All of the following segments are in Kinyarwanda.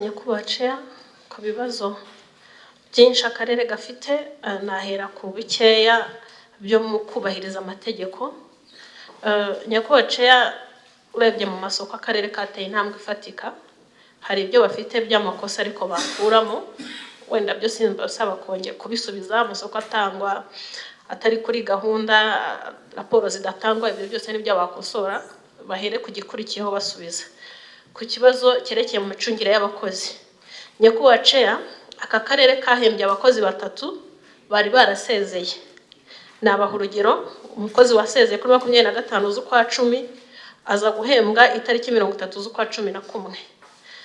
Nyakubahwa ku bibazo byinshi akarere gafite nahera ku bikeya byo mu kubahiriza amategeko. Nyakubahwa urebye mu masoko akarere kateye intambwe ifatika, hari ibyo bafite by'amakosa ariko bakuramo, wenda byo simbasaba kongera kubisubiza. Amasoko atangwa atari kuri gahunda, raporo zidatangwa, ibyo byose nibyo bakosora, bahere ku gikurikiyeho basubiza. Ku kibazo cyerekeye mu micungire y'abakozi, Nyakubahwa aka karere kahembye abakozi batatu bari barasezeye. Nabaha urugero: umukozi wasezeye kuri 25 z'ukwa 10 aza guhembwa itariki 30 z'ukwa 11.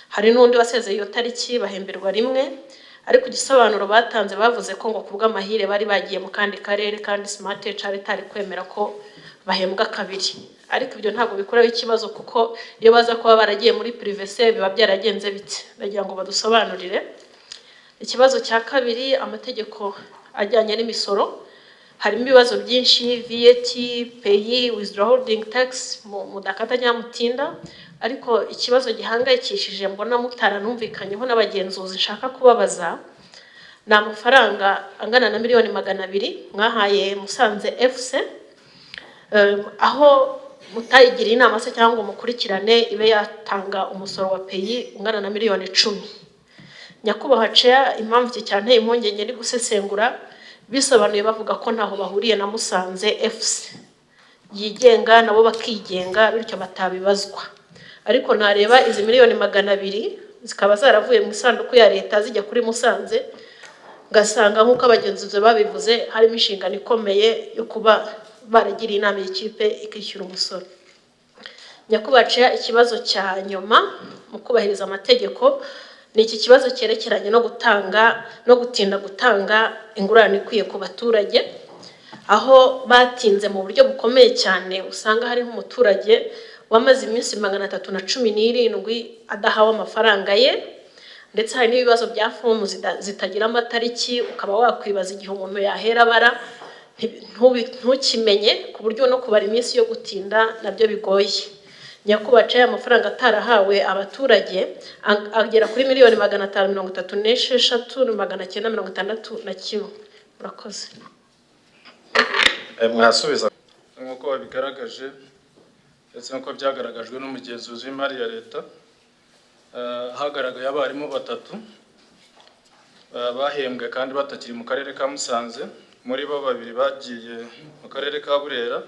Hari n'undi wasezeye iyo tariki bahemberwa rimwe, ariko igisobanuro batanze bavuze ko ngo kubwa amahire bari bagiye mu kandi karere kandi smart HR itari kwemera ko bahembwa kabiri. Ariko ibyo ntabwo bikorewe ikibazo, kuko iyo baza kuba baragiye muri privé biba byaragenze bite. Ndagira ngo badusobanurire. Ikibazo cya kabiri, amategeko ajyanye n'imisoro, harimo ibibazo byinshi: VAT, PAC, withholding tax, mudakata nyamutinda. Ariko ikibazo gihangayikishije mbona mutaranumvikanyeho n'abagenzuzi nshaka kubabaza, ni amafaranga angana na miliyoni 200 mwahaye Musanze FC, aho mutayigira inama se cyangwa mukurikirane ibe yatanga umusoro wa PAC ungana na miliyoni 10. Nyakubahwa impamvu iki cyane impungenge ni gusesengura, bisobanuye bavuga ko ntaho bahuriye na Musanze FC, yigenga nabo bakigenga, bityo batabibazwa. Ariko nareba izi miliyoni 200 zikaba zaravuye mu isanduku ya leta zijya kuri Musanze, gasanga nk'uko abagenzuzi babivuze harimo inshingano ikomeye yo kuba baragiriye inama y'ikipe ikishyura umusoro. Nyakubahwa ikibazo cya nyuma mu kubahiriza amategeko ni iki kibazo cyerekeranye no gutinda gutanga ingurane ikwiye ku baturage, aho batinze mu buryo bukomeye cyane. Usanga hari nk'umuturage wamaze iminsi 317 adahawe amafaranga ye, ndetse hari n'ibibazo bya fomu zitagira amatariki, ukaba wakwibaza igihe umuntu yahera bara ntukimenye, ku buryo no kubara iminsi yo gutinda nabyo bigoye. Nyakubahwa amafaranga atarahawe abaturage agera kuri miliyoni 536,961. Murakoze. Mwasubiza nk'uko babigaragaje ndetse nk'uko byagaragajwe n'umugenzuzi w'imari ya leta. Hagaragaye abarimu batatu bahembwe kandi batakiri mu karere ka Musanze. Muri bo 2 bagiye mu karere ka Burera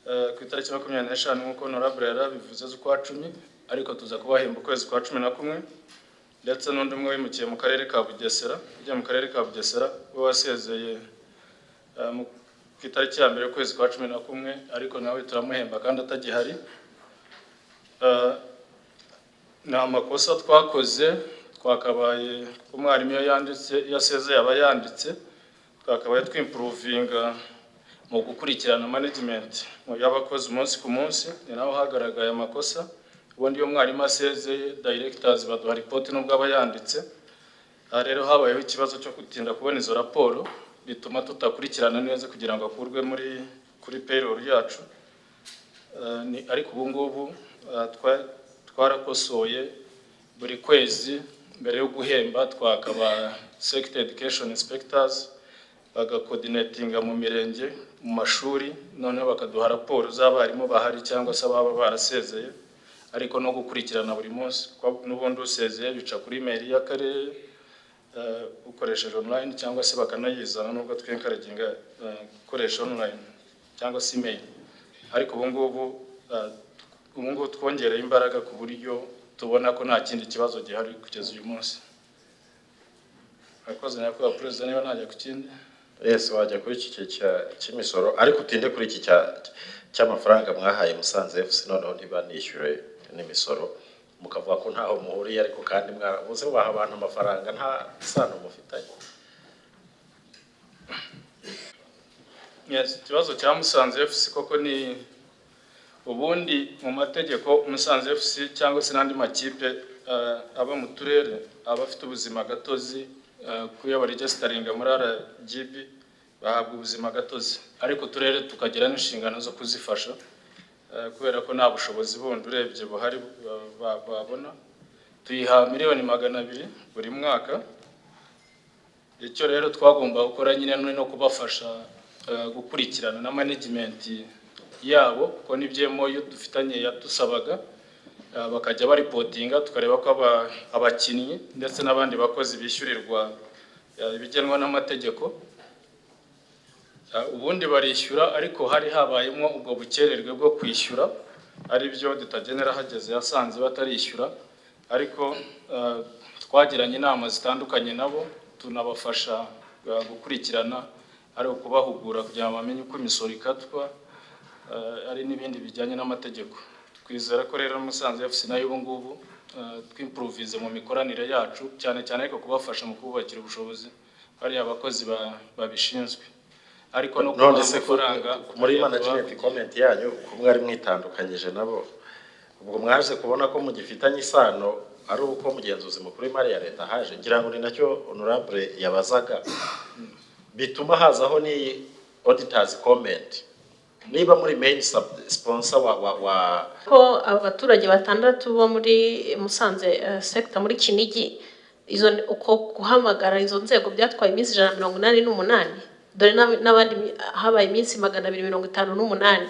ku itariki 25 nk'uko honorable yarabivuze z'ukwa 10, ariko tuza kubahemba ukwezi kwa 11. Ndetse n'undi umwe wimukiye mu karere ka Bugesera, ujya mu karere ka Bugesera we wasezeye ku itariki ya mbere ukwezi kwa 11, ariko nawe turamuhemba kandi atagihari. Ni amakosa twakoze, twakabaye umwarimu yanditse yasezeye abayanditse, twakabaye twimprovinga mu gukurikirana management y'abakozi umunsi ku munsi. Ni naho hagaragaye amakosa. Ubundi iyo mwarimu asezeye directors baduha report n'ubwo abayanditse. Rero habayeho ikibazo cyo gutinda kubona izo raporo, bituma tutakurikirana neza kugira ngo akurwe kuri payroll yacu. Ariko ubu ngubu twarakosoye buri kwezi mbere yo guhemba twakaba sector education inspectors bagacoordinatinga mu mirenge, mu mashuri, noneho bakaduha raporo z'abarimu bahari cyangwa se baba barasezeye, ariko no gukurikirana buri munsi. N'ubundi usezeye bica kuri email y'akarere ukoresheje online cyangwa se bakanayizana, nubwo twencouraginga gukoresha online cyangwa se email. Ariko ubu ngubu twongereye imbaraga ku buryo tubona ko nta kindi kibazo gihari kugeza uyu munsi. Akoze nyakubahwa president, niba najya ku kindi. Yes, wajya kuri iki cy'imisoro, ariko utinde kuri iki cy'amafaranga mwahaye Musanze FC noneho ntibanishyure n'imisoro, mukavuga ko ntaho muhuriye, ariko kandi mwabuze baha abantu amafaranga nta sano mufitanye. Yes, ikibazo cya Musanze FC koko ni ubundi mu mategeko Musanze FC cyangwa se n'andi makipe aba mu turere abafite ubuzima gatozi kuya baregisteringa muri RGB bahabwa ubuzima gatozi, ariko turere tukagira n'inshingano zo kuzifasha kubera ko nta bushobozi bundi urebye buhari babona. tuyiha miliyoni 200 buri mwaka. Icyo rero twagomba gukora nyine no kubafasha gukurikirana na management yabo ko nibyemo yo dufitanye yadusabaga bakajya baripotinga tukareba ko abakinnyi ndetse n'abandi bakozi bishyurirwa ibigenwa n'amategeko. Ubundi barishyura ariko hari habayemo ubwo bukererwe bwo kwishyura ari byo dutagenera hageze yasanze batarishyura, ariko twagiranye inama zitandukanye nabo tunabafasha gukurikirana ari ukubahugura kugira ngo bamenye uko imisoro ikatwa ari n'ibindi bijyanye n'amategeko. Twizera ko rero Musanze FC nayo ubu ngubu twimprovize mu mikoranire yacu cyane cyane ariko kubafasha mu kubakira ubushobozi bari abakozi babishinzwe. Ariko no kubafaranga muri management comment yanyu kumwe ari mwitandukanyije nabo, ubwo mwaje kubona ko mugifitanye isano ari uko mugenzuzi mukuru w'imari ya leta haje, ngira ngo ni nacyo honorable yabazaga, bituma hazaho ni auditors comment. Niba muri main sponsor wa ko abaturage batandatu bo muri Musanze sector muri Kinigi, izo uko guhamagara izo nzego byatwaye iminsi 188, dore n'abandi habaye iminsi 258,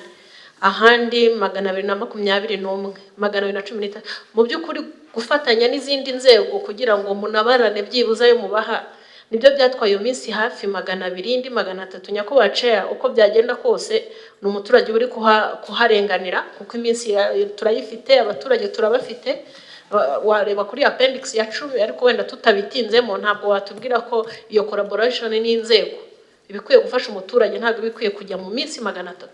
ahandi 221, 215. Mu by'ukuri gufatanya n'izindi nzego kugira ngo munabarane byibuza yo mubaha nibyo byatwaye iyo minsi hafi 200 indi 300. Nyakubahwa uko byagenda kose ni umuturage uri kuharenganira kuko iminsi turayifite, abaturage turabafite. Wareba kuri appendix ya 10, ariko wenda tutabitinzemo ntabwo watubwira ko iyo collaboration n'inzego ibikwiye gufasha umuturage, ntabwo bikwiye kujya mu minsi 300.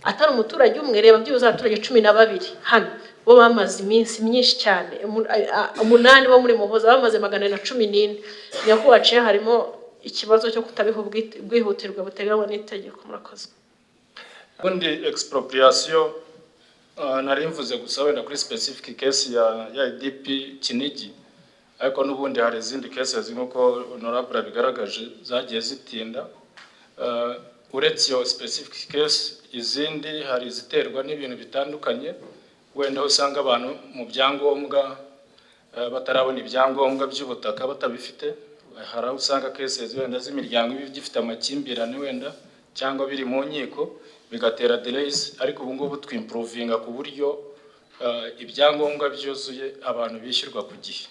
Atari umuturage umwe, reba byibuza abaturage 12 hano bo bamaze iminsi myinshi cyane, 8 bo muri Muhoza bamaze 114. Nyakubahwa harimo ikibazo cyo kutabiha ubwihutirwe buteganywa n'itegeko. Murakoze. Ubundi expropriation nari mvuze gusa wenda kuri specific case ya IDP Kinigi, ariko n'ubundi hari izindi cases nk'uko honorable bigaragaje zagiye zitinda. Uretse iyo specific case, izindi hari ziterwa n'ibintu bitandukanye, wenda usanga abantu mu byangombwa batarabona ibyangombwa by'ubutaka batabifite. Hari usanga cases wenda z'imiryango bifite amakimbirane wenda cyangwa biri mu nkiko bigatera delays, ariko ubu ngubu twimprovinga ku buryo ibyangombwa byuzuye abantu bishyurwa ku gihe,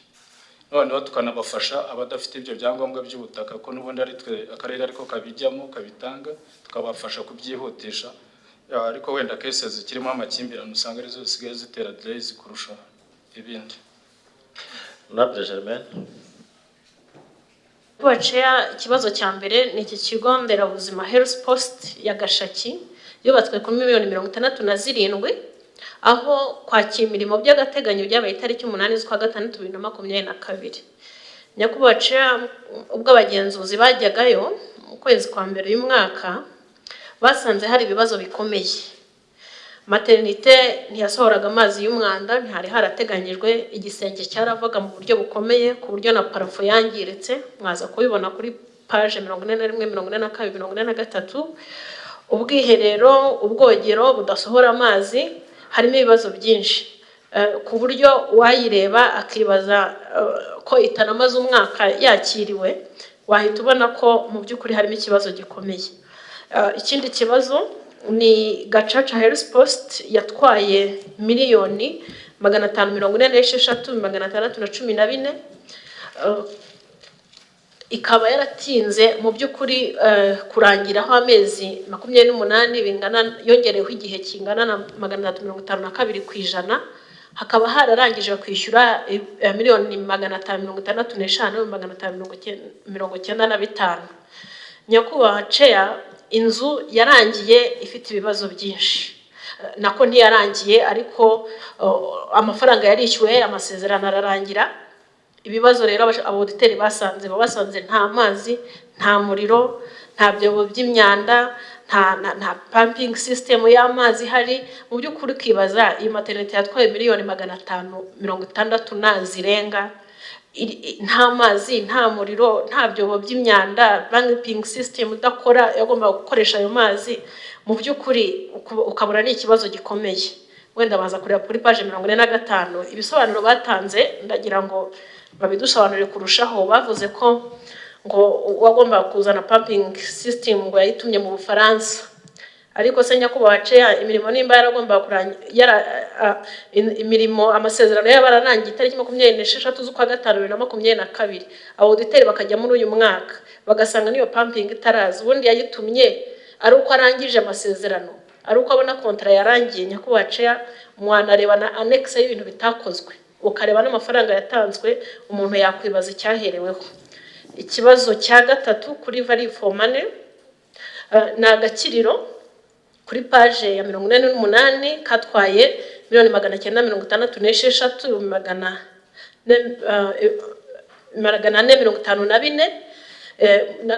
noneho tukanabafasha abadafite ibyo byangombwa by'ubutaka ko n'ubundi ari twe akarere ariko kabijyamo kabitanga, tukabafasha kubyihutisha. Ariko wenda cases zikirimo amakimbirane usanga ari zo zisigaye zitera delays kurusha ibindi. Honorable Germaine. Ikibazo cya mbere ni iki kigo nderabuzima health post ya Gashaki yubatswe ku miliyoni 67, aho kwakira imirimo by'agateganyo byabaye itariki 8 z'ukwa gatandatu 2022. Nyakubahwa ubwo abagenzuzi bajyagayo mu kwezi kwa mbere uyu mwaka basanze hari ibibazo bikomeye. Maternité ntiyasohoraga amazi y'umwanda, ntihari harateganyijwe, igisenge cyaravaga mu buryo bukomeye ku buryo na parafo yangiritse, mwaza kubibona kuri page 41, 42, 43. Ubwiherero, ubwogero budasohora amazi, harimo ibibazo byinshi ku buryo wayireba akibaza ko Itanu amaze umwaka yakiriwe, wahita ubona ko mu by'ukuri harimo ikibazo gikomeye. Ikindi kibazo ni Gacaca health post yatwaye miliyoni 546,614, ikaba yaratinze mu by'ukuri kurangiraho amezi 28, bingana yongereho igihe kingana na 352%. Hakaba hararangije kwishyura miliyoni 565,595. Nyakubahwa inzu yarangiye ifite ibibazo byinshi, nako ntiyarangiye ariko amafaranga yarishyuwe, amasezerano ararangira. Ibibazo rero aboditeri basanze nta mazi, nta muriro, nta byobo by'imyanda, nta pumping system y'amazi hari. Mu by'ukuri kibaza iyi maternité yatwaye miliyoni 560 nazirenga, nta mazi, nta muriro, nta byobo by'imyanda, pumping system udakora, yagomba gukoresha ayo mazi. Mu by'ukuri ukabura ni ikibazo gikomeye. wenda baza kureba kuri page 45 ibisobanuro batanze ndagira ngo babidusobanurire kurushaho. Bavuze ko ngo wagomba kuzana pumping system ngo yayitumye mu Bufaransa, ariko se nyakubahwa ceya imirimo nimba yaragomba kurangira imirimo amasezerano y'abararangiye itariki 26 z'ukwa 5 2022 auditeri bakajya muri uyu mwaka bagasanga niyo pumping itarazi, ubundi yayitumye ari uko arangije amasezerano, ari uko abona kontra yarangiye. Nyakubahwa ceya mwana na annex y'ibintu bitakozwe ukareba n'amafaranga yatanzwe, umuntu yakwibaza icyahereweho. Ikibazo cya gatatu kuri value for money na Agakiriro kuri page ya 48 katwaye $966,454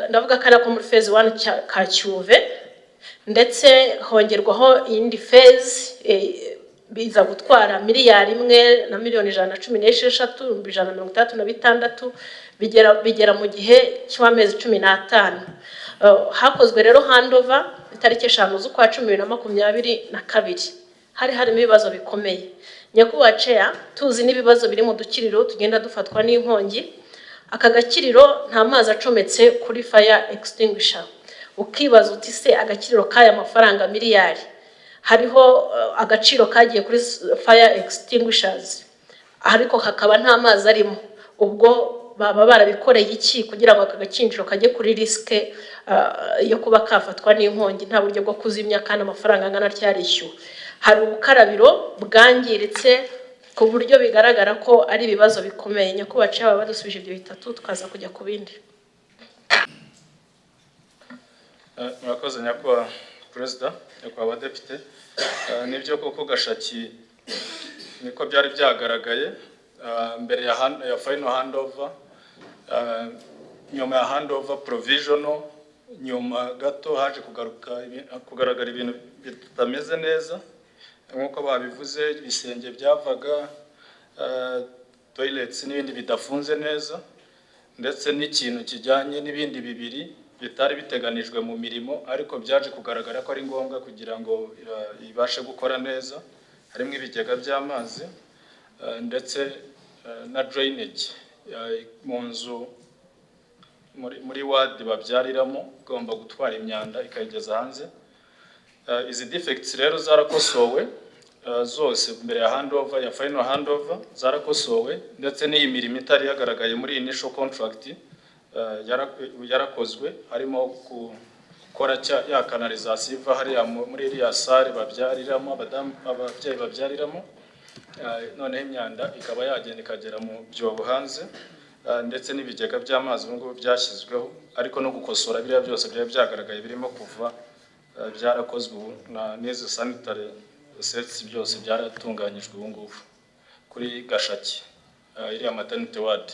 ndavuga kana ko muri phase 1 ka Cyuve, ndetse hongerwaho indi phase biza gutwara $1,116,136 bigera mu gihe cy'amezi 15. Hakozwe rero handover itariki 5 z'ukwa 10/2022. Harimo ibibazo bikomeye. Nyakubahwa ceya tuzi n'ibibazo biri mu Dukiriro tugenda dufatwa n'inkongi. Aka Gakiriro nta mazi acometse kuri fire extinguisher. Ukibaza uti se Agakiriro kaya mafaranga miliyari, hariho agaciro kagiye kuri fire extinguishers ariko hakaba nta mazi arimo, ubwo baba barabikoreye iki kugira ngo aka gakinjiro kajye kuri riske yo kuba kafatwa n'inkongi nta buryo bwo kuzimya kandi amafaranga angana ryarishyuwe? Hari ubukarabiro bwangiritse ku buryo bigaragara ko ari ibibazo bikomeye. Nyakubahwa ceya badusubije ibyo bitatu tukaza kujya ku bindi. Murakoze nyakubahwa President, nyakubahwa Depite. Nibyo koko Gashaki niko byari byagaragaye mbere ya final handover, nyuma ya handover provisional, nyuma gato haje kugaragara ibintu bitameze neza nkuko babivuze, ibisenge byavaga, toilets n'ibindi bidafunze neza, ndetse n'ikintu kijyanye n'ibindi bibiri bitari biteganijwe mu mirimo ariko byaje kugaragara ko ari ngombwa kugira ngo ibashe gukora neza. Harimo ibigega by'amazi ndetse na drainage mu nzu muri ward babyariramo igomba gutwara imyanda ikayigeza hanze. Izi defects rero zarakosowe zose mbere ya handover, ya final handover zarakosowe, ndetse n'iyi mirimo itari yagaragaye muri initial contract yarakozwe, harimo gukora ya canalization iva hariya muri iriya sare babyariramo ababyeyi babyariramo, noneho imyanda ikaba yagenda ikagera mu byobo hanze, ndetse n'ibigega by'amazi ngo byashyizweho, ariko no gukosora biriya byose byari byagaragaye birimo kuva byarakozwe n'izo sanitary sets byose byaratunganyijwe ubu ngubu kuri Gashaki iriya maternity ward.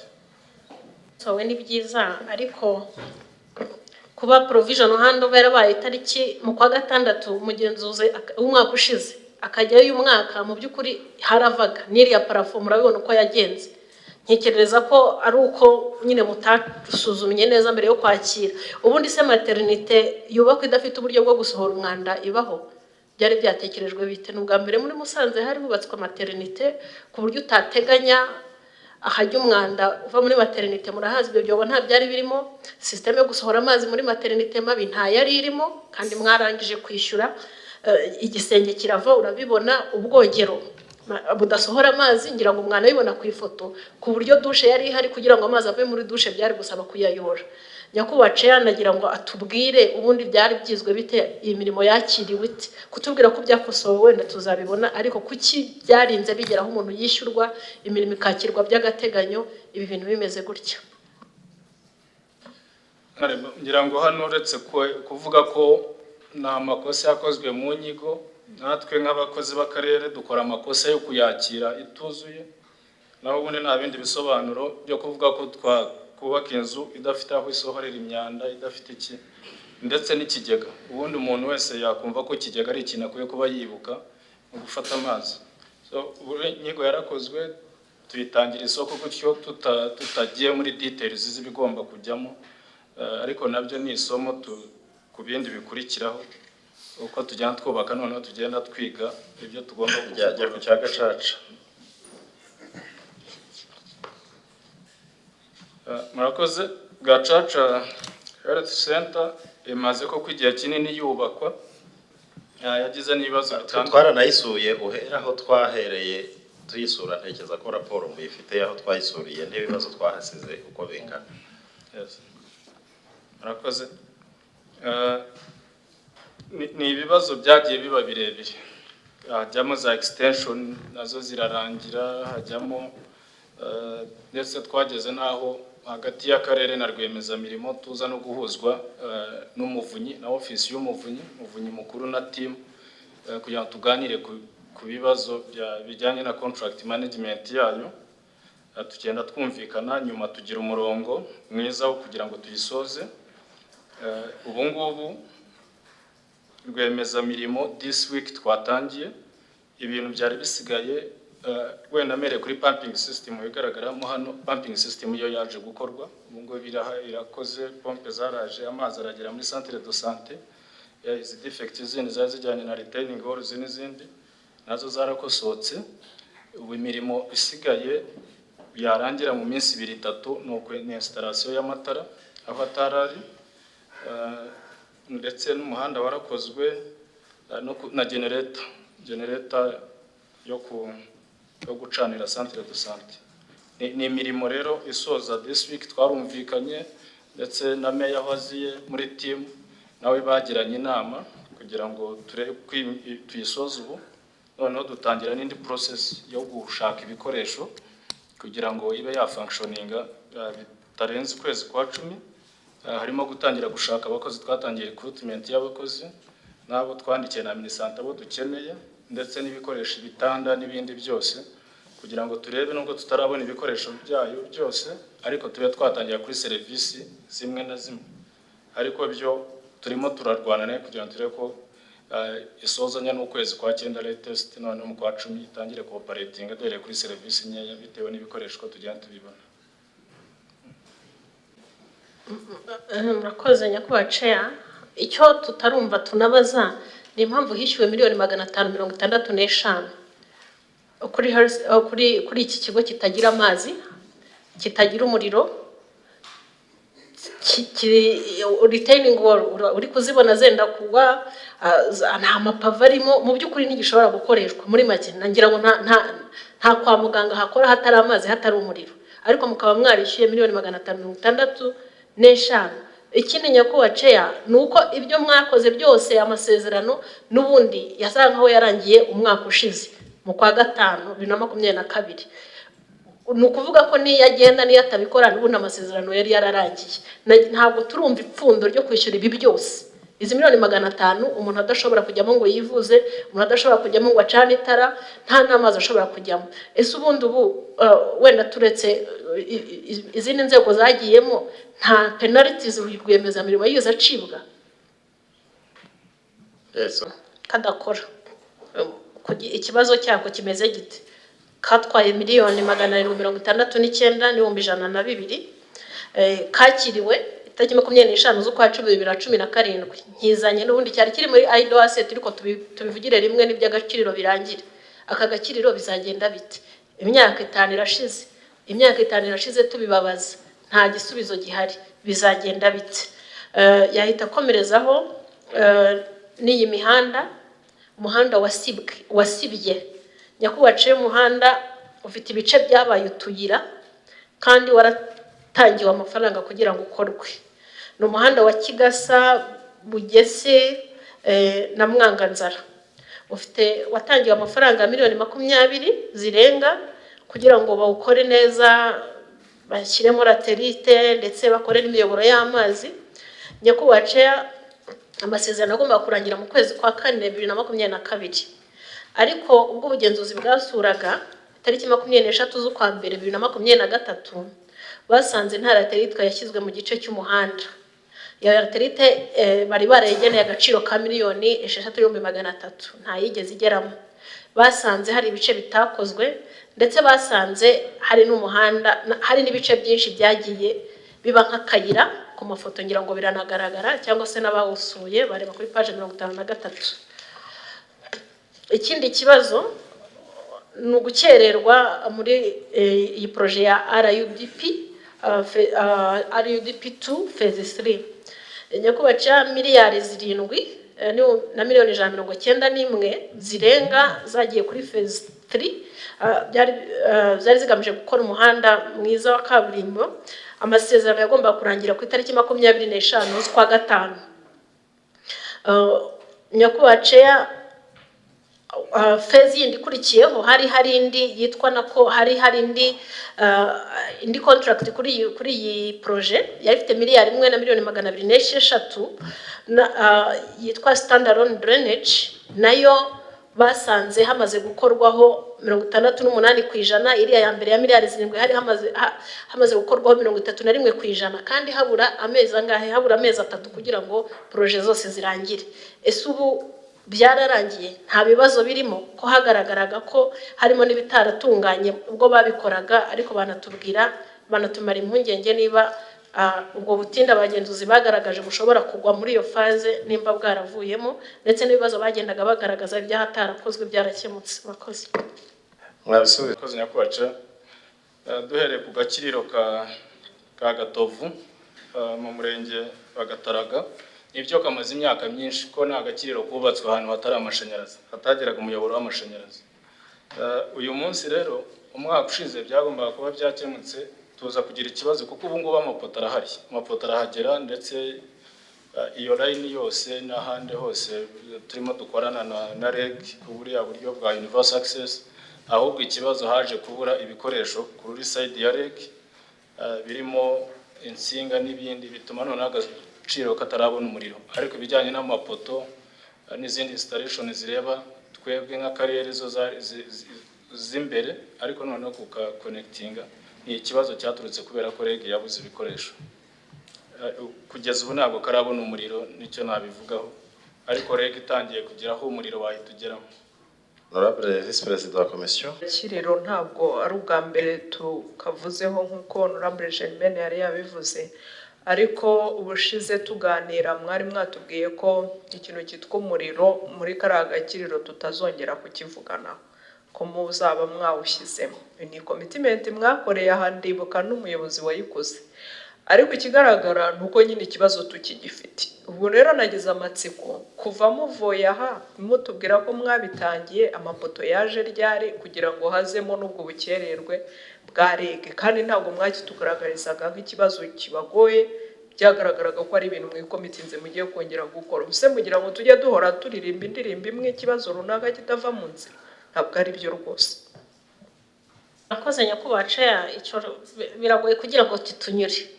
So ni byiza, ariko kuba provision handover yarabaye itariki mu kwa 6 umugenzuzi umwaka ushize akajyayo uyu mwaka, mu by'ukuri haravaga n'iriya parafo murabibona uko yagenze. Ntekereza ko ari uko nyine mutasuzumye neza mbere yo kwakira. Ubundi se maternité yubakwa idafite uburyo bwo gusohora umwanda ibaho? Byari byatekerejwe bite? N'ubwa mbere muri Musanze hari hubatswe maternité ku buryo utateganya ahajya umwanda uva muri maternité. Murahazi ibyo byobo nta byari birimo, system yo gusohora amazi muri maternité mabi nta yari irimo, kandi mwarangije kwishyura igisenge kirava urabibona, ubwogero budasohora amazi ngira ngo umwana bibona ku ifoto, ku buryo dushe yari ihari kugira ngo amazi ave muri dushe byari gusaba kuyayora. Nyakubahwa ceya nagira ngo atubwire ubundi byari byizwe bite, iyi mirimo yakiriwe ite? Kutubwira ko byakosowe wenda tuzabibona, ariko kuki byarinze bigeraho umuntu yishyurwa imirimo ikakirwa by'agateganyo ibi bintu bimeze gutya? Ngira ngo hano uretse kuvuga ko nta makosa yakozwe mu nyigo, natwe nk'abakozi b'akarere dukora amakosa yo kuyakira ituzuye, naho ubundi nta bindi bisobanuro byo kuvuga ko twakubaka inzu idafite aho isohorera imyanda, idafite iki, ndetse n'ikigega. Ubundi umuntu wese yakumva ko ikigega ari ikintu akwiye kuba yibuka mu gufata amazi. So inyigo yarakozwe, tuyitangira isoko gutyo tutagiye muri details z'ibigomba kujyamo, ariko nabyo ni isomo ku bindi bikurikiraho. uko tujyana twubaka noneho tugenda twiga ibyo tugomba kujya ku cya Gacaca. Murakoze. Gacaca Health Center imaze ko kwigiye kinini yubakwa, yagize n'ibibazo bitandukanye. Twaranayisuye uhera aho twahereye tuyisura, ntekereza ko raporo muyifite aho twayisuriye n'ibibazo twahasize uko bingana. Yes. Murakoze. Ni ibibazo byagiye biba birebire, hajyamo za extension nazo zirarangira, hajyamo ndetse twageze naho hagati y'akarere na rwiyemezamirimo tuza no guhuzwa n'umuvunyi na ofisi y'umuvunyi mukuru na team kugira ngo tuganire ku bibazo bijyanye na contract management yayo, tugenda twumvikana, nyuma tugira umurongo mwiza wo kugira ngo tuyisoze. Ubu ngubu rwiyemezamirimo this week twatangiye ibintu byari bisigaye, wenda mere kuri pumping system bigaragaramo hano. Pumping system yo yaje gukorwa, ubu ngo irakoze, pompe zaraje, amazi aragera muri centre de santé. Izi defect zindi zazijyanye na retaining walls n'izindi nazo zarakosotse. Ubu imirimo isigaye yarangira mu minsi 2-3 nuko ni installation y'amatara aho atarari, ndetse n'umuhanda warakozwe na generator yo gucanira centre de santé. Ni imirimo rero isoza this week twarumvikanye, ndetse na meya waziye muri team nawe bagiranye inama kugira ngo tuyisoze ubu. Noneho dutangira n'indi process yo gushaka ibikoresho kugira ngo ibe ya functioninga bitarenze ukwezi kwa 10. Harimo gutangira gushaka abakozi, twatangiye recruitment y'abakozi nabo twandikiye na minisante abo dukeneye, ndetse n'ibikoresho bitanda n'ibindi byose, kugira ngo turebe nubwo tutarabona ibikoresho byayo byose ariko tube twatangira kuri service zimwe na zimwe. Ariko byo turimo turarwana nayo kugira ngo turebe ko isozanya n'ukwezi kwa 9 latest, none mu kwa 10 itangire cooperating dore kuri service nyeya bitewe n'ibikoresho ko tugenda tubibona. Murakoze nyakubahwa chair. Icyo tutarumva tunabaza ni impamvu hishyuwe miliyoni 565 kuri iki kigo kitagira amazi, kitagira umuriro, retaining wall uri kuzibona zenda kugwa, nta mapava arimo, mu by'ukuri ntigishobora gukoreshwa. Muri make ngira ngo nta kwa muganga hakora hatari amazi, hatari umuriro, ariko mukaba mwarishyuye miliyoni 565. Ikindi nyakubahwa chair nuko ibyo mwakoze byose amasezerano n'ubundi yasaga nkaho yarangiye umwaka ushize mu kwa 5 2022. Nukuvuga ko ni yagenda ni yatabikora n'ubundi amasezerano yari yararangiye. Ntabwo turumva ipfundo ryo kwishyura ibi byose. Izi miliyoni 500 umuntu adashobora kujyamo ngo yivuze, umuntu adashobora kujyamo ngo acane itara, nta namazi ashobora kujyamo. Ese ubundi ubu wenda turetse izindi nzego zagiyemo, nta penalties rwiyemezamirimo yize acibwa? Yes. Kadakora ikibazo cyako kimeze gite? Katwaye miliyoni 769,102, kakiriwe itariki 25 z'ukwa 2017. Nkizanye n'ubundi cyari kiri muri idle asset, ariko tubivugire rimwe n'iby'agaciro birangira. Aka gakiriro bizagenda bite? Imyaka 5 irashize tubibabaza, nta gisubizo gihari. Bizagenda bite? Yahita komerezaho n'iyi mihanda, umuhanda wasibye. Nyakubahwa umuhanda ufite ibice byabaye utuyira kandi waratangiwe amafaranga kugira ngo ukorwe. Ni umuhanda wa Kigasa, Bugese na Mwanganzara. Watangiwe amafaranga miliyoni 20 zirenga kugira ngo bawukore neza, bashyiremo laterite ndetse bakore n'imiyoboro y'amazi. Nyakubahwa amasezerano agomba kurangira mu kwezi kwa 4 2022. Ariko ubwo ubugenzuzi bwasuraga tariki 23 z'ukwa 2023 basanze nta laterite yashyizwe mu gice cy'umuhanda. Ya laterite bari barayegeneye agaciro ka miliyoni 6,300, nta yigeze igeramo. Basanze hari ibice bitakozwe, ndetse basanze hari n'umuhanda, hari n'ibice byinshi byagiye biba nk'akayira ku mafoto ngira ngo biranagaragara cyangwa se n'abawusuye bareba kuri page 53. Ikindi kibazo ni ugukererwa muri iyi projet ya RUDP RUDP2 phase 3 nyakubaca miliyari 7 na miliyoni 191 zirenga zagiye kuri phase 3 zari zigamije gukora umuhanda mwiza wa kaburimbo. Amasezerano yagomba kurangira ku itariki 25 z'ukwa gatanu. Nyakubaca phase yindi kurikiyeho hari indi yitwa nako hari indi contract kuri iyi projet yari ifite miliyari 1 na miliyoni 226 yitwa standalone drainage, nayo basanze hamaze gukorwaho 68% iriya ya mbere ya miliyari 7 hari hamaze gukorwaho 31% kandi habura amezi angahe, habura amezi 3 kugira ngo projet zose zirangire. Ese ubu byararangiye nta bibazo birimo ko hagaragaraga ko harimo n'ibitaratunganye ubwo babikoraga, ariko banatumara impungenge niba ubwo butinda abagenzuzi bagaragaje bushobora kugwa muri iyo phase nimba bwaravuyemo, ndetse n'ibibazo bagendaga bagaragaza by'ahatarakozwe byarakemutse. Bakoze mwabisubiza koze Nyakubaca. Duhereye ku Gakiriro ka Gatovu mu murenge wa Gataraga, ibyo kamaze imyaka myinshi ko nta Agakiriro kubatswe ahantu hatari amashanyarazi, hatageraga umuyoboro w'amashanyarazi. Uyu munsi rero umwaka ushize byagombaga kuba byakemutse, tuza kugira ikibazo kuko ubu ngubu amapoto arahagera, ndetse iyo line yose n'ahandi hose turimo dukorana na REG ku buriya buryo bwa universal access. Ahubwo ikibazo haje kubura ibikoresho kuri side ya REG birimo insinga n'ibindi bituma none Agaciro katarabona umuriro. Ariko bijyanye n'amapoto n'izindi installation zireba twebwe nk'akarere zo z'imbere, ariko noneho kuka connectinga ni ikibazo cyaturutse kubera ko REG yabuze ibikoresho. Kugeza ubu ntabwo karabona umuriro, nicyo nabivugaho, ariko REG itangiye kugeraho umuriro wahitugeramo. Honorable Vice President wa Commission. Agakiriro ntabwo ari ubwa mbere tukavuzeho nk'uko Honorable Germaine yari yabivuze, ariko ubushize tuganira mwari mwatubwiye ko ikintu cyitwa umuriro muri kariya Agakiriro tutazongera kukivugana, ko muzaba mwawushyizemo. Ni commitment mwakoreye ahandibuka n'umuyobozi wayikoze, ariko ikigaragara nuko nyine ikibazo tukigifite. Ubu rero nagize amatsiko kuva muvuye aha mutubwira ko mwabitangiye, amapoto yaje ryari kugira ngo hazemo n'ubwo bukererwe bwa REG, kandi ntabwo mwakitugaragarizaga nk'ikibazo kibagoye, byagaragaraga ko ari ibintu mwikomitinze mugiye kongera gukora. Use mugira ngo tujye duhora turirimba indirimbo imwe ikibazo runaka kitava mu nzira, ntabwo ari byo rwose. Akoze Nyakubaca icyo biragoye kugira ngo tutunyure.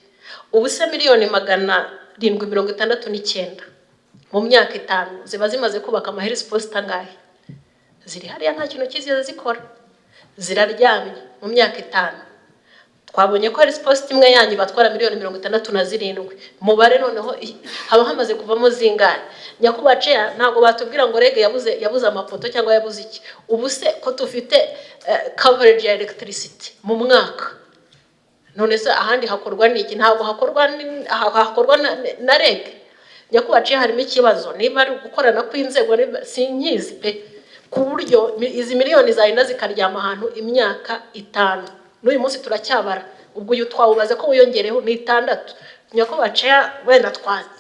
Ubu se miliyoni 769 mu myaka 5 ziba zimaze kubaka amahealth post angahe? Ziri hariya nta kintu kiziye zikora, ziraryamye mu myaka 5. Twabonye ko health post imwe yanyu batwara miliyoni 67, mubare noneho haba hamaze kuvamo zingana. Nyakubaca ntabwo batubwira ngo REG yabuze amapoto cyangwa yabuze iki. Ubu se ko tufite coverage ya electricity mu mwaka, none se ahandi hakorwa n'iki? Ntabwo hakorwa na REG. Nyakubaca harimo ikibazo, niba ari gukorana kw'inzego sinkizi pe, ku buryo izi miliyoni zahinda zikaryama ahantu imyaka 5. N'uyu munsi turacyabara, ubwo uyu twawubaze ko wiyongereho ni 6. Nyakubaca wenda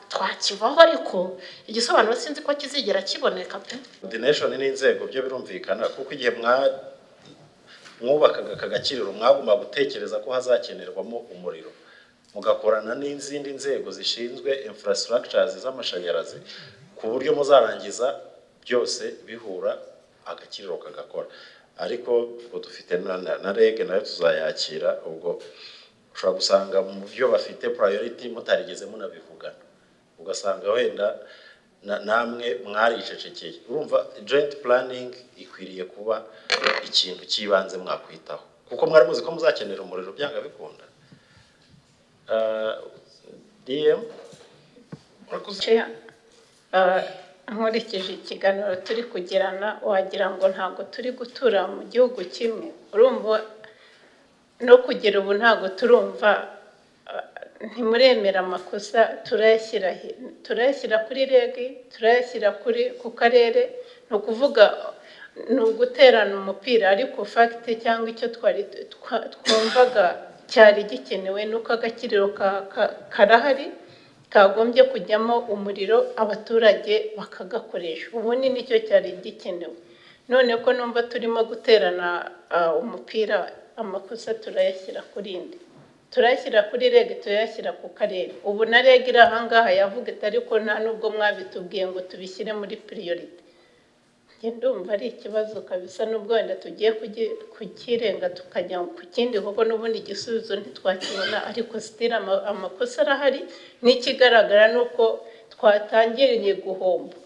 twakivaho, ariko igisobanuro sinzi ko kizigera kiboneka pe. Coordination n'inzego byo birumvikana, kuko igihe mwubakaga Agakiriro mwagomba gutekereza ko hazakenerwamo umuriro, mugakorana n'izindi nzego zishinzwe infrastructures z'amashanyarazi ku buryo muzarangiza byose bihura Agakiriro kagakora. Ariko ubwo dufite na REG nayo tuzayakira, ubwo ushobora gusanga mu byo bafite priority mutarigeze munabivugana, ugasanga wenda namwe mwaricecekeye. Urumva joint planning ikwiriye kuba ikintu kibanze mwakwitaho, kuko mwari muzi ko muzakenera umuriro byanga bikunda. DM nkurikije ikiganiro turi kugirana wagira ngo ntabwo turi gutura mu gihugu kimwe. Urumva no kugira ubu ntabwo turumva ntimuremera amakosa turayashyira kuri regi, turayashyira ku karere. Ni ukuvuga ni uguterana umupira, ariko fagite cyangwa icyo twumvaga cyari gikenewe nuko agakiriro karahari kagombye kujyamo umuriro abaturage bakagakoresha. Ubundi nicyo cyari gikenewe. None ko numva turimo guterana umupira, amakosa turayashyira kuri indi, turayashyira kuri regi, turayashyira ku karere. Ubu na regi iri ahangaha yavuga ati ariko nta nubwo mwabitubwiye ngo tubishyire muri priority. Ndumva ari ikibazo kabisa, nubwo wenda tugiye kukirenga tukajya ku kindi kuko n'ubundi igisubizo ntitwakibona, ariko sitira amakosa arahari. N'ikigaragara nuko twatangiriye guhomba,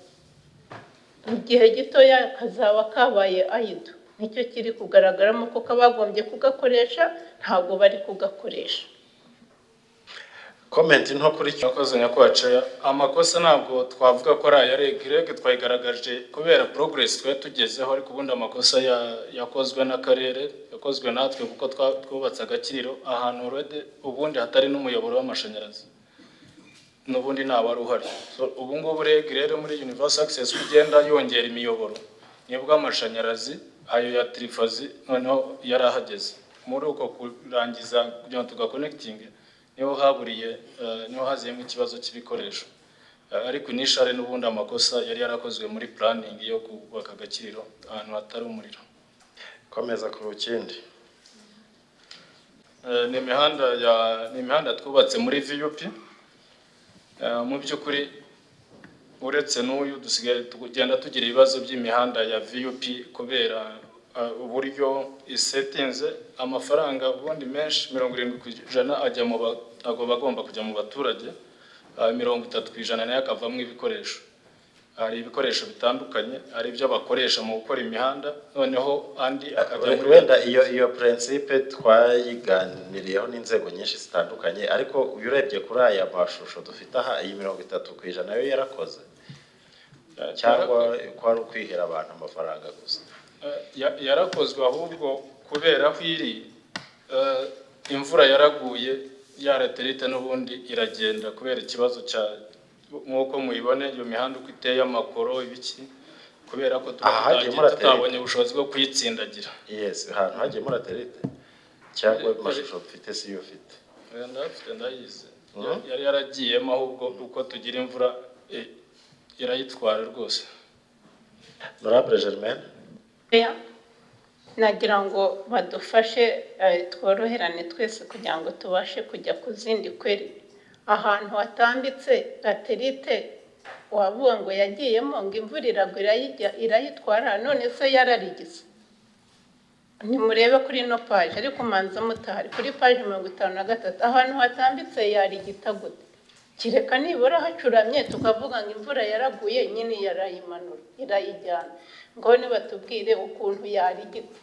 mu gihe gitoya kazaba kabaye ayido. Nicyo kiri kugaragaramo ko kabagombye kugakoresha ntabwo bari kugakoresha. Comment nto kuri cyo akoze nyakwaca. Amakosa ntabwo twavuga ko ari aya reg twayigaragaje kubera progress twe tugezeho, ariko ubundi amakosa yakozwe n'akarere, yakozwe natwe kuko twubatse Agakiriro ahantu ubundi hatari n'umuyoboro w'amashanyarazi, n'ubundi nta wari uhari. Ubu ngubu reg rero muri universal access kugenda yongera imiyoboro nibwo amashanyarazi ayo ya trifazi noneho yarahageze. Muri uko kurangiza kugira ngo tugaconnecting niho haburiye, niho haziyemo ikibazo cy'ibikoresho, ariko inishare n'ubundi amakosa yari yarakozwe muri planning yo kubaka Agakiriro ahantu hatari umuriro. Komeza ku kindi. Ni imihanda twubatse muri VUP. Mu by'ukuri uretse n'uyu dusigaye tugenda tugira ibibazo by'imihanda ya VUP kubera uburyo isetinze amafaranga ubundi menshi 70% ajya mu bagomba kujya mu baturage, 30% nayo akavamo ibikoresho. Hari ibikoresho bitandukanye, hari ibyo bakoresha mu gukora imihanda, noneho andi akajya muri wenda iyo principe twayiganiriyeho n'inzego nyinshi zitandukanye, ariko urebye kuri aya mashusho dufite aha, iyi 30% nayo yarakoze cyangwa kwari ukwihera abantu amafaranga gusa? Yarakozwe, ahubwo kubera ko imvura yaraguye yaraterite n'ubundi iragenda kubera ikibazo cya nkuko muyibone iyo mihanda uko iteye amakoro ibiki, kubera ko tutabonye ubushobozi bwo kuyitsindagira. Yes, ahantu hagiye muraterite cyangwa amashusho mfite si yo ufite? Ndayize yari yaragiyemo, ahubwo uko tugira imvura irayitwara rwose. Honorable Germaine, nagira ngo badufashe tworoherane twese kugira ngo tubashe kujya ku zindi kweri. Ahantu hatambitse laterite wavuga ngo yagiyemo ngo imvura iragwa irayitwara, none se yararigize. Nimurebe kuri no page, ariko manza mutahari kuri page 53 ahantu hatambitse yarigita gute? Kireka nibura hacuramye tukavuga ngo imvura yaraguye nyine yarayimanura irayijyana, ngo nibatubwire ukuntu yarigita.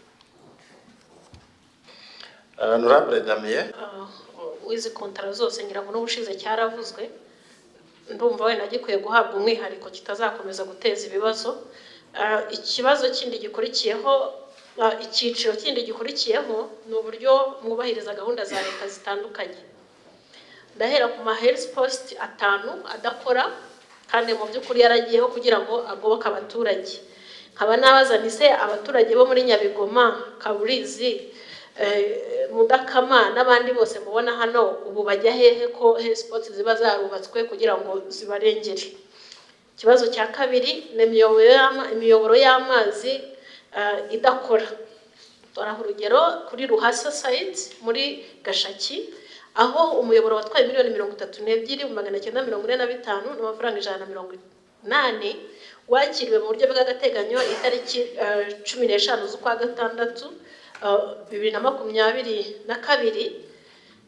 Honorable Damien, wizi kontara zose ngira ngo n'ubushize cyaravuzwe, ndumva wenda gikwiye guhabwa umwihariko kitazakomeza guteza ibibazo. Ikibazo kindi gikurikiyeho, icyiciro kindi gikurikiyeho ni uburyo mwubahiriza gahunda za leta zitandukanye. Ndahera ku ma health post 5 adakora kandi mu by'ukuri yaragiyeho kugira ngo agoboke abaturage. Nkaba nabaza nise abaturage bo muri Nyabigoma, Kaburizi, Mudakama n'abandi bose mubona hano ubu bajya hehe ko health post ziba zarubatswe kugira ngo zibarengere? Ikibazo cya kabiri ni imiyoboro y'amazi idakora. Tora urugero kuri Ruhasa site muri Gashaki, aho umuyoboro watwaye miliyoni 32,945 n'amafaranga 180 wakiriwe mu buryo bw'agateganyo itariki 15 z'ukwa gatandatu 2022.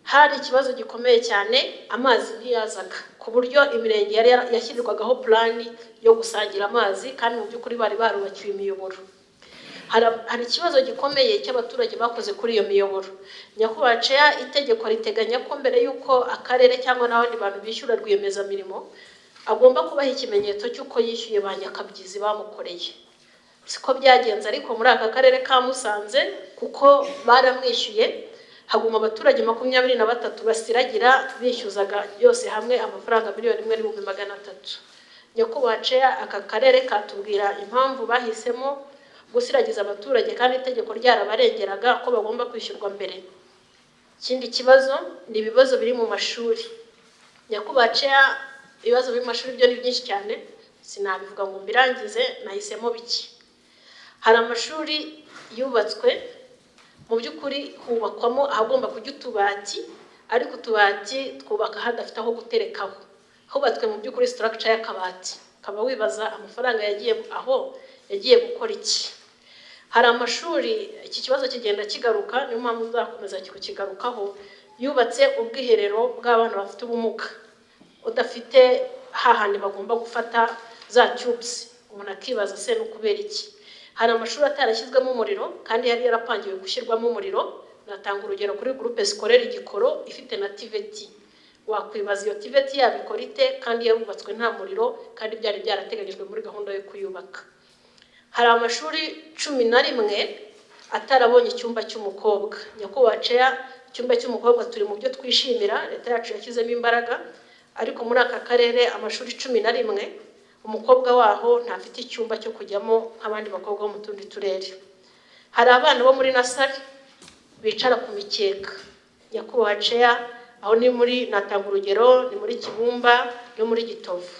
Hari ikibazo gikomeye cyane, amazi ntiyazaga ku buryo imirenge yari yashyirirwagaho plani yo gusangira amazi kandi mu by'ukuri bari barubakiwe imiyoboro. Hari ikibazo gikomeye cy'abaturage bakoze kuri iyo miyoboro. Nyakubahwa itegeko riteganya ko mbere yuko akarere cyangwa n'abandi bantu bishyura rwiyemeza mirimo agomba kubaha ikimenyetso cy'uko yishyuye ba nyakabyizi bamukoreye. Siko byagenze ariko muri aka karere ka Musanze kuko baramwishyuye, haguma abaturage 23 basiragira bishyuzaga yose hamwe amafaranga $1,300,000. Nyakubahwa Chair, aka karere katubwira impamvu bahisemo gusiragiza abaturage kandi itegeko ryarabarengeraga ko bagomba kwishyurwa mbere. Ikindi kibazo ni ibibazo biri mu mashuri. Nyakubahwa Chair, ibibazo biri mu mashuri byo ni byinshi cyane, sinabivuga ngo mbirangize, nahisemo biki. Hari amashuri yubatswe mu by'ukuri hubakwamo ahagomba kujya utubati, ariko utubati twubaka hadafite aho guterekaho. Hubatswe mu by'ukuri structure y'akabati, kaba wibaza amafaranga yagiye aho yagiye gukora iki. Hari amashuri iki kibazo kigenda kigaruka, niyo mpamvu uzakomeza kukigarukaho, yubatse ubwiherero bw'abana bafite ubumuga, udafite hahandi bagomba gufata za tubes. Umuntu akibaza se no kubera iki. Hari amashuri atarashyizwemo umuriro kandi yari yarapangiwe gushyirwamo umuriro. Natanga urugero kuri groupe scolaire Gikoro ifite na TVT. Wakwibaza iyo TVT yabikora ite kandi yarubatswe nta muriro kandi byari byarateganyijwe muri gahunda yo kuyubaka. Hari amashuri 11 atarabonye icyumba cy'umukobwa. Nyakubahwa Chair, icyumba cy'umukobwa turi mu byo twishimira, leta yacu yashyizemo imbaraga, ariko muri aka karere amashuri 11 umukobwa waho ntafite icyumba cyo kujyamo nk'abandi bakobwa bo mu tundi turere. Hari abana bo muri nasari bicara ku mikeka. Nyakubahwa Chair, aho ni muri natanga urugero ni muri Kibumba no muri Gitovu.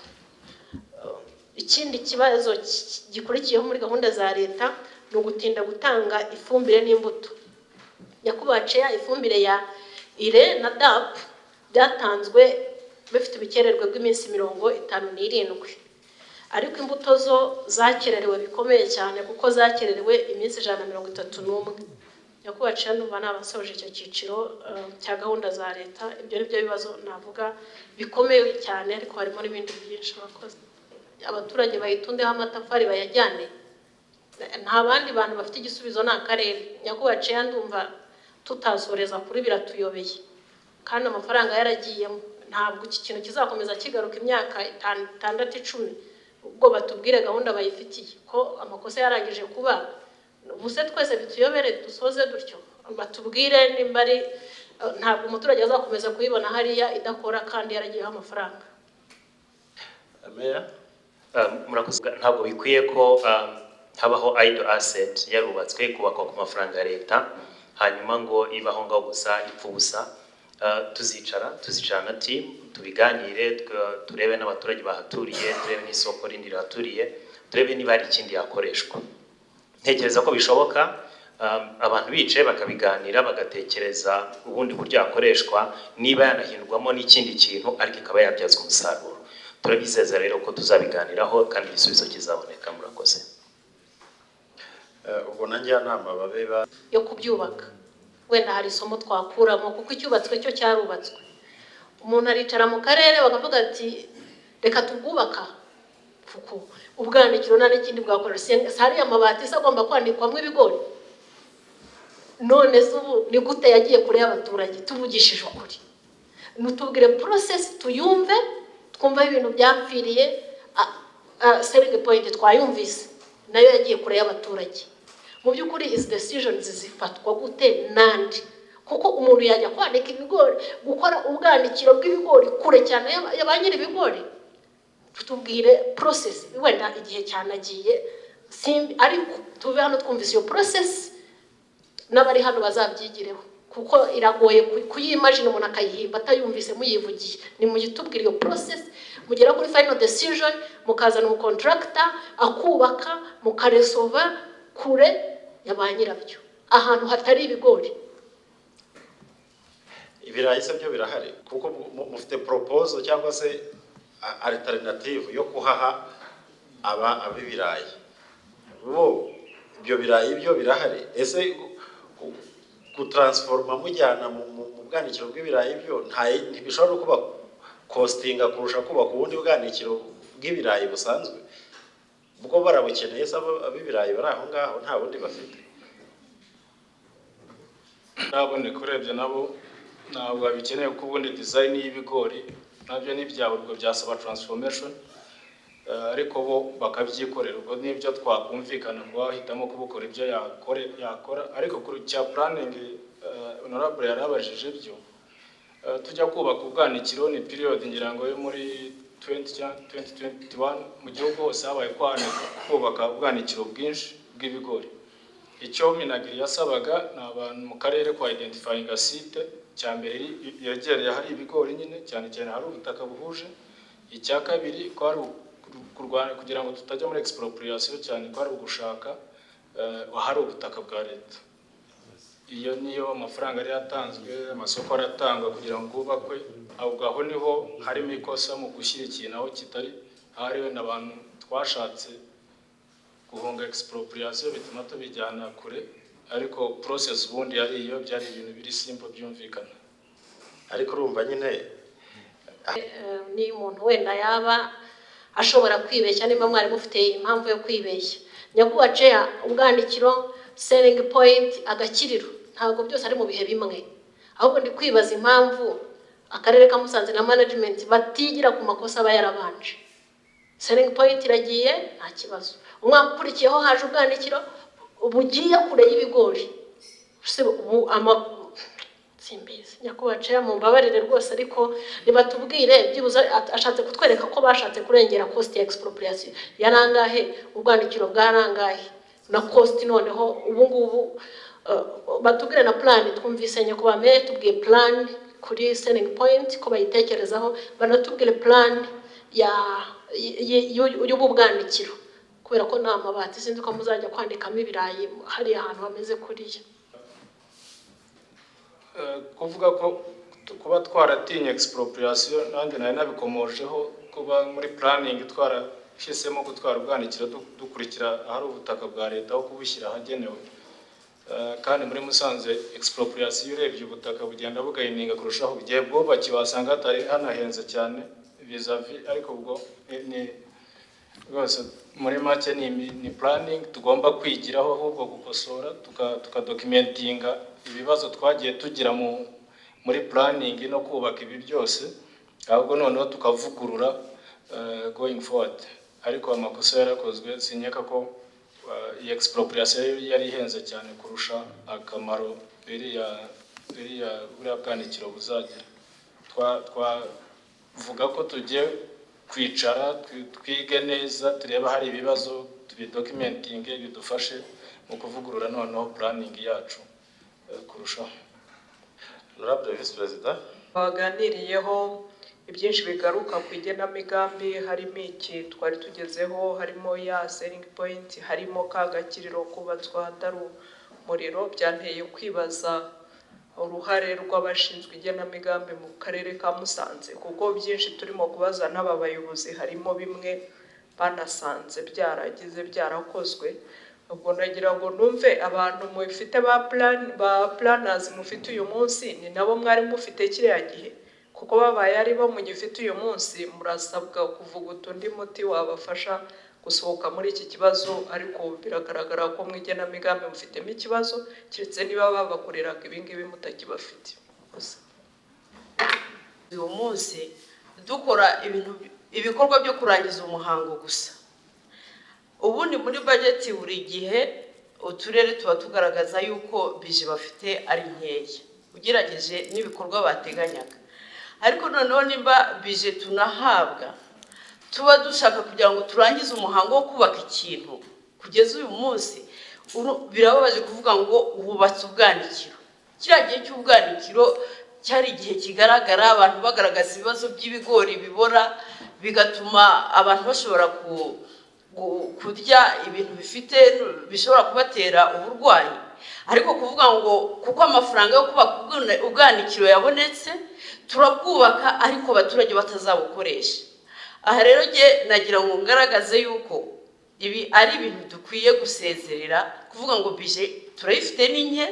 Ikindi kibazo gikurikiyeho muri gahunda za leta no gutinda gutanga ifumbire n'imbuto. Nyakubahwa Chair, ifumbire ya Ire na DAP byatanzwe bifite ubukererwe bw'iminsi 57, ariko imbuto zo zakererewe bikomeye cyane kuko zakererewe iminsi 131. Nyakubahwa Chair, numva nabasoje icyo cyiciro cya gahunda za leta. Ibyo ni byo bibazo navuga bikomeye cyane, ariko harimo n'ibindi byinshi bakoze. Abaturage bayitundeho amatafari bayajyane, nta bandi bantu bafite igisubizo n'akarere. Nyakubahwa Chair, ndumva tutazoreza kuri biratuyobeye kandi amafaranga yaragiyemo. Ntabwo iki kintu kizakomeza kigaruka imyaka 6-10 ubwo batubwire gahunda bayifitiye ko amakosa yarangije kuba. Ubuse twese bituyobere dusoze dutyo, batubwire nimba ari ntabwo umuturage azakomeza kuyibona hariya idakora kandi yaragiyeho amafaranga. Meya, murakoze. Ntabwo bikwiye ko habaho idle asset yarubatswe kubakwa ku mafaranga ya leta hanyuma ngo ibaho ngaho gusa ipfubusa. Tuzicarana team tubiganire, turebe n'abaturage bahaturiye, turebe n'isoko rindi rihaturiye, turebe niba hari ikindi yakoreshwa. Ntekereza ko bishoboka abantu bicaye bakabiganira bagatekereza ubundi buryo yakoreshwa, niba yanahindurwamo n'ikindi kintu ariko ikaba yabyazwa umusaruro. Turabizeza rero ko tuzabiganiraho kandi igisubizo kizaboneka. Murakoze. ubwo nanjyanama babeba yo kubyubaka. Wenda hari isomo twakuramo kuko icyubatswe cyo cyarubatswe. Umuntu aricara mu karere bakavuga ati reka tubwubaka kuko ubwanikiro nta n'ikindi bwakora. Sari amabati agomba kwanikwamo ibigori. None zubu ni gute yagiye kure y'abaturage? Tuvugishije ukuri, nutubwire process tuyumve, twumva ibintu byapfiriye. Selling point twayumvise nayo yagiye kure y'abaturage. Mu by'ukuri is decisions zifatwa gute nandi, kuko umuntu yajya kwanika ibigori, gukora ubwanikiro bw'ibigori kure cyane y'abanyiri ibigori. Tutubwire process, wenda igihe cyanagiye simbi, ariko tuve hano twumvise iyo process n'abari hano bazabyigireho, kuko iragoye kuyimagine umuntu akayihimba atayumvise muyivugiye. Ni mu gitubwira iyo process, mugera kuri final decision, mukazana mu contractor akubaka, mukaresova kure y'abanyirabyo ahantu hatari ibigori. ibirayi se byo birahari kuko mufite proposal cyangwa se alternative yo kuhaha abibirayi. Bo ibyo birayi byo birahari. Ese gutransforma mujyana mu bwanikiro bw'ibirayi byo ntibishobora kuba costinga kurusha kuba ku bundi bwanikiro bw'ibirayi busanzwe bwo barabukeneye. Se abibirayi bari aho ngaho nta bundi bafite. Nabone kurebye nabo ntabwo bikeneye ko ubundi design y'ibigori nabyo n'ibyaburwa byasaba transformation, ariko bo bakabyikorera. Ubwo nibyo twakumvikana ko bahitamo kubukora ibyo yakora, ariko kuri cya planning honorable yarabajije byo tujya kubaka ubwanikiro ni period ngira ngo yo muri 2021 mu gihugu hose habaye kubaka ubwanikiro bwinshi bw'ibigori. Icyo Minagiri yasabaga n'abantu mu karere kwa identifying site cyambere yegereye hari ibigori nyine cyane cyane hari ubutaka buhuje. Icya kabiri ko ari kurwana kugira ngo tutajya muri expropriation cyane ko ari ugushaka hari ubutaka bwa leta. Iyo niyo amafaranga ari yatanzwe amasoko aratangwa kugira ngo ubakwe ahubwo aho niho harimo ikosa mu gushyira ikintu aho kitari hariwe n'abantu twashatse guhunga expropriation bituma tubijyana kure ariko process ubundi yari iyo byari ibintu biri simple byumvikana. Ariko urumva nyine ni umuntu wenda yaba ashobora kwibeshya niba mwari mufite impamvu yo kwibeshya. Nyakubahwa Chair, ubwanikiro selling point Agakiriro ntabwo byose ari mu bihe bimwe, ahubwo ndi kwibaza impamvu akarere ka Musanze na management batigira ku makosa aba yarabanje. Selling point iragiye nta kibazo, umwaka ukurikiyeho haje ubwanikiro bugiye kure y'ibigori simbizi. Nyakubahwa Chair, mu mbabarire rwose ariko nibatubwire byibuze ashatse kutwereka ko bashatse kurengera cost ya expropriation yarangahe, ubwanikiro bwarangahe na cost noneho ubu ngubu batubwire na plan. Twumvise nyakubahwa Mayor tubwiye plan kuri selling point ko bayitekerezaho, banatubwire plan y'ubu bwanikiro kubera ko nta mabati sinzi ko muzajya kwandikamo ibirayi hari ahantu hameze kuriya. Kuvuga ko kuba twaratinye expropriation nanjye nari nabikomojeho kuba muri planning twarashyizemo gutwara ubwanikiro dukurikira ahari ubutaka bwa leta aho kubushyira ahagenewe. Kandi muri Musanze expropriation urebye ubutaka bugenda bugayininga kurushaho bigiye bwubakiwe wasanga hatari hanahenze cyane vis-a-vis ariko ubwo ni rwose muri make ni planning tugomba kwigiraho ahubwo gukosora tukadocumentinga ibibazo twagiye tugira muri planning no kubaka ibi byose ahubwo noneho tukavugurura going forward. Ariko amakosa yarakozwe sinyeka ko expropriation yari ihenze cyane kurusha akamaro biriya bwanikiro buzagira. Twavuga ko tugiye kwicara twige neza tureba hari ibibazo tubidocumenting bidufashe mu kuvugurura noneho planning yacu kurushaho. Honorable Vice President, baganiriyeho ibyinshi bigaruka ku igenamigambi, harimo iki twari tugezeho, harimo ya selling point, harimo Agakiriro kubatswa hatari umuriro. Byanteye kwibaza uruhare rw'abashinzwe igenamigambi mu karere ka Musanze kuko byinshi turimo kubaza n'aba bayobozi harimo bimwe banasanze byarakozwe. Ubwo nagira ngo numve abantu mufite ba planners mufite uyu munsi ni nabo mwari mufite kiriya gihe, kuko babaye ari bo mugifite uyu munsi murasabwa kuvuga utundi muti wabafasha gusohoka muri iki kibazo. Ariko biragaragara ko mu igenamigambi mufitemo ikibazo kiretse niba babakoreraga ibingibi mutakibafite. Uyu munsi dukora ibikorwa byo kurangiza umuhango gusa. Ubundi muri budget buri gihe uturere tuba tugaragaza yuko bije bafite ari nkeya ugerageje n'ibikorwa bateganyaga. Ariko noneho nimba bije tunahabwa tuba dushaka kugira ngo turangize umuhango wo kubaka ikintu kugeza uyu munsi, birababaje kuvuga ngo ububatse ubwanikiro. Kiriya gihe cy'ubwanikiro cyari igihe kigaragara abantu bagaragaza ibibazo by'ibigori bibora bigatuma abantu bashobora kurya ibintu bishobora kubatera uburwayi. Ariko kuvuga ngo kuko amafaranga yo kubaka ubwanikiro yabonetse turabwubaka ariko abaturage batazabukoresha. Aha rero nagira ngo ngaragaze yuko ibi ari ibintu dukwiye gusezerera, kuvuga ngo bije turayifite n'inke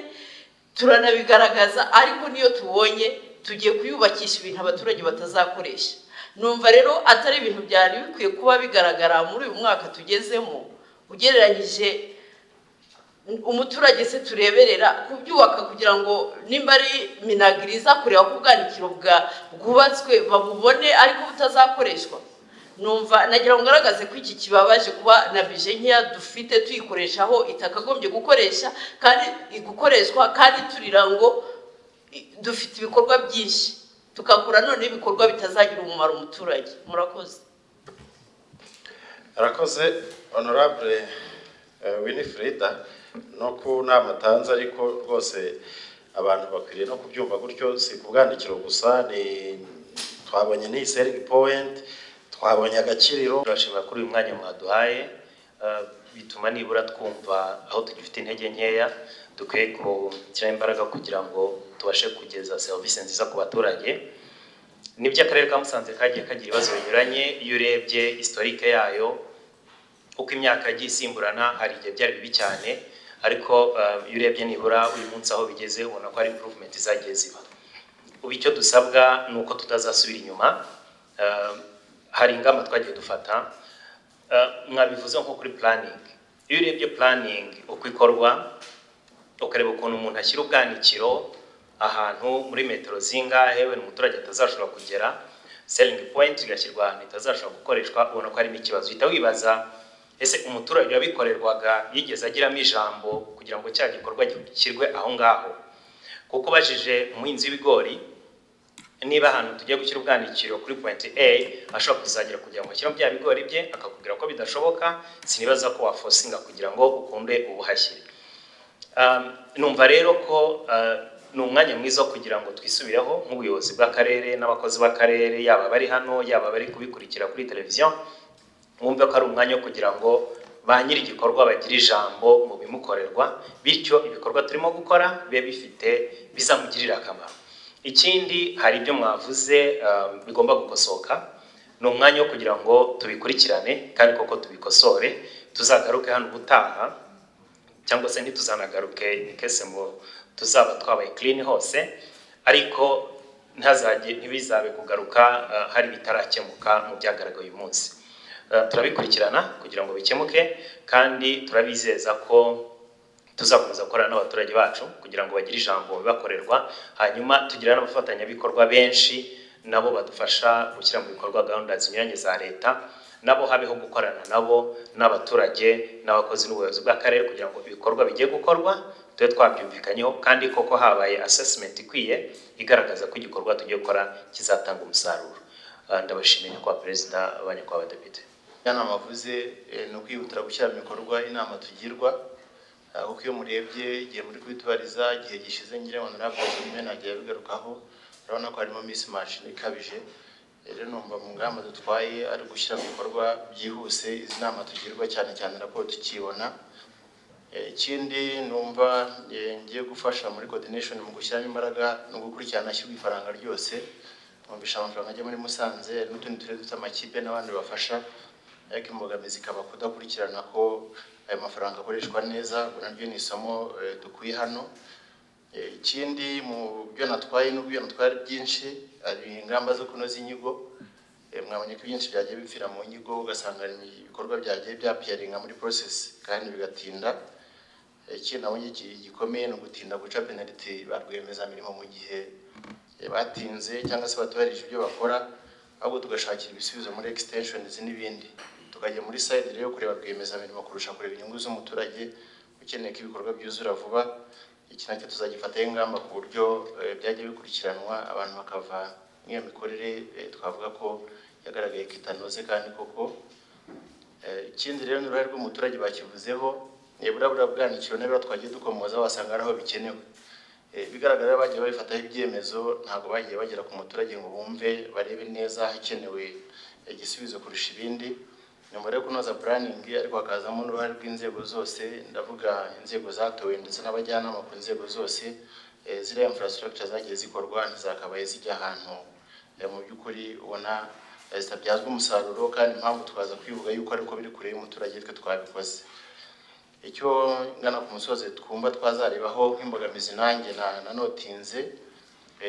turanabigaragaza ariko niyo tubonye tugiye kuyubakisha ibintu abaturage batazakoresha. Numva rero atari ibintu byari bikwiye kuba bigaragara muri uyu mwaka tugezemo ugereranyije umuturage se tureberera kubyubaka kugira ngo nimba ari minagiriza kureba ko ubwanikiro bwubatswe babubone ariko butazakoreshwa. Numva nagira ngo ngaragaze ko iki kibabaje kuba na bije nkeya dufite tuyikoreshaho itakagombye gukoresha kandi igukoreshwa kandi turira ngo dufite ibikorwa byinshi tukakora none ibikorwa bitazagira umumaro umuturage. Murakoze. Arakoze honorable Winifrida no ku nama tanze, ariko rwose abantu bakwiriye no kubyumva gutyo, si kubwandikiro gusa, ni twabonye ni selling point, twabonye Agakiriro. Turashimira kuri uyu mwanya mwaduhaye, bituma nibura twumva aho tugifite intege nkeya dukwiye gushyira imbaraga kugira ngo tubashe kugeza serivisi nziza ku baturage. Nibyo akarere ka Musanze kagiye kagira ibibazo binyuranye, iyo urebye historique yayo uko imyaka yagiye isimburana, hari igihe byari bibi cyane, ariko iyo urebye nibura uyu munsi aho bigeze ubona ko ari improvement zagiye ziba. Ubu icyo dusabwa ni uko tutazasubira inyuma. Hari ingamba twagiye dufata, mwabivuze nko kuri planning. Iyo urebye planning uko ikorwa, ukareba ukuntu umuntu ashyira ubwanikiro ahantu muri metero zingahe we umuturage atazashobora kugera, selling point igashyirwa ahantu itazashobora gukoreshwa, ubona ko harimo ikibazo. Uhita wibaza, ese umuturage wabikorerwaga yigeze agiramo ijambo kugira ngo cya gikorwa gishyirwe aho ngaho? Kuko bajije umuhinzi w'ibigori niba ahantu tugiye gushyira ubwanikiro kuri point A ashobora kuzagera kugira ngo ashyiramo bya bigori bye, akakubwira ko bidashoboka, sinibaza ko wafosinga kugira ngo ukunde ubuhashyire. Numva rero ko ni umwanya mwiza wo kugira ngo twisubireho nk'ubuyobozi bw'akarere n'abakozi b'akarere, yaba bari hano yaba bari kubikurikira kuri televiziyo, mwumve ko ari umwanya wo kugira ngo ba nyiri igikorwa bagire ijambo mu bimukorerwa, bityo ibikorwa turimo gukora bibe bifite bizamugirira akamaro. Ikindi, hari ibyo mwavuze bigomba gukosoka, ni umwanya wo kugira ngo tubikurikirane kandi koko tubikosore, tuzagaruke hano ubutaha, cyangwa se ntituzanagaruke nikese ngo tuzaba twabaye clean hose, ariko ntibizabe kugaruka hari bitarakemuka mu byagaragaye uyu munsi. Turabikurikirana kugira ngo bikemuke, kandi turabizeza ko tuzakomeza gukorana n'abaturage bacu kugira ngo bagire ijambo bibakorerwa, hanyuma tugira n'abafatanyabikorwa benshi nabo badufasha gushyira mu bikorwa gahunda zinyuranye za leta, nabo habeho gukorana nabo n'abaturage n'abakozi n'ubuyobozi bw'akarere kugira ngo ibikorwa bigiye gukorwa tube twabyumvikanyeho, kandi koko habaye assessment ikwiye igaragaza ko igikorwa tugiye gukora kizatanga umusaruro. Ndabashimiye kwa perezida, abanyakubahwa abadepite. Inama avuze ni ukwihutira gushyira mu bikorwa inama tugirwa, kuko iyo murebye igihe muri kubitubariza igihe gishize ngire honorable Imya nagiye bigarukaho, urabona ko harimo mismatch ikabije. Rero numva mu ngamba dutwaye ari gushyira mu bikorwa byihuse izi nama tugirwa, cyane cyane raporo tukibona. Ikindi numva ngiye gufasha muri coordination mu gushyiramo imbaraga no gukurikirana ashyirwa ifaranga ryose, mwumvisha amafaranga ajya muri Musanze n'utundi turere dufite amakipe n'abandi bafasha, ariko imbogamizi ikaba kudakurikirana ko ayo mafaranga akoreshwa neza. Naryo ni isomo dukuye hano. Ikindi mu byo natwaye n'ubyo natwaye byinshi, ari ingamba zo kunoza inyigo. Mwabonye ko byinshi byagiye bipfira mu nyigo, ugasanga ibikorwa byagiye byapiyaringa muri process kandi bigatinda. Ikindi nabonye gikomeye ni ugutinda guca penalty ba rwiyemezamirimo mu gihe batinze cyangwa se batubarije ibyo bakora, ahubwo tugashakira ibisubizo muri extensions n'ibindi, tukajya muri side rero kureba rwiyemezamirimo kurusha kureba inyungu z'umuturage ukeneye ko ibikorwa byuzura vuba. Iki nacyo tuzagifataho ingamba ku buryo byajya bikurikiranwa, abantu bakava n'iyo mikorere twavuga ko yagaragaye ko itanoze kandi koko. Ikindi rero n'uruhare rw'umuturage bakivuzeho, burabura bwanikiro n'abira twagiye dukomoza wasanga araho bikenewe. Bigaragara bagiye babifataho ibyemezo, ntabwo bagiye bagera ku muturage ngo bumve barebe neza hakenewe igisubizo kurusha ibindi. Nyuma rero kunoza planning, ariko hakazamo n'uruhare rw'inzego zose, ndavuga inzego zatowe ndetse n'abajyanama ku nzego zose. Ziriya infrastructure zagiye zikorwa ntizakabaye zijya ahantu mu by'ukuri ubona zitabyazwa umusaruro, kandi impamvu twaza kwivuga yuko ariko biri kure y'umuturage twe twabikoze. Icyo ngana ku musozi twumva twazarebaho nk'imbogamizi nanjye nanotinze,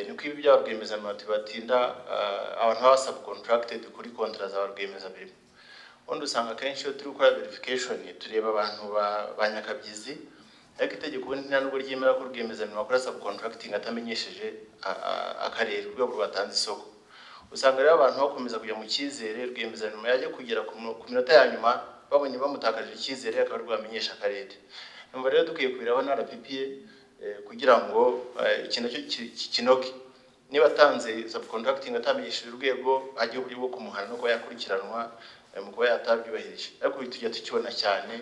niko ibi bya rwiyemezamirimo batinda abantu baba subcontracted kuri contract za rwiyemezamirimo. Ubundi usanga kenshi iyo turi gukora verification tureba abantu ba nyakabyizi, ariko itegeko nta nubwo ryemera ko rwiyemezamirimo akora subcontracting atamenyesheje akarere urwego rwatanze isoko. Usanga rero abantu bakomeza kujya mu cyizere, rwiyemezamirimo yajya kugera ku minota ya nyuma babonye bamutakaje icyizere akaba rwamenyesha akarere. Numva rero dukwiye kubiraho na RPPA kugira ngo ikintu kinoke. Niba atanze subcontracting atamenyesheje urwego hagiye uburyo bwo kumuhana no kuba yakurikiranwa mu kuba yatabyubahirije. Ariko tujya tukibona cyane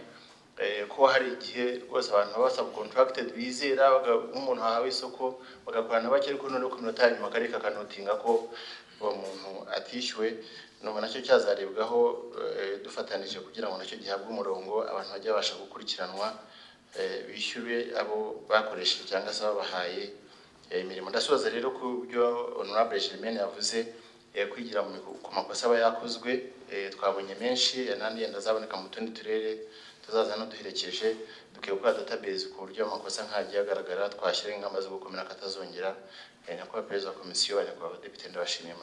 ko hari igihe rwose abantu baba subcontracted bizera nk'umuntu hawe isoko bagakorana bake ariko none ku minota ya nyuma akarere kakanotinga ko uwo muntu atishyuwe. Numva nacyo cyazarebwaho dufatanije kugira ngo nacyo gihabwe umurongo abantu bajya babasha gukurikiranwa bishyuwe abo bakoresheje cyangwa se babahaye imirimo. Ndasoza rero ku byo Honorable Germaine yavuze kwigira ku makosa aba yakozwe, twabonye menshi yanandi yenda azaboneka mu tundi turere tuzaza no duherekeje dukiye gukora database ku buryo amakosa nkagiye agaragara twashyira ingamba zo gukomera katazongera. Nyakubahwa Perezida wa Komisiyo, nyakubahwa Depite ndabashimiye.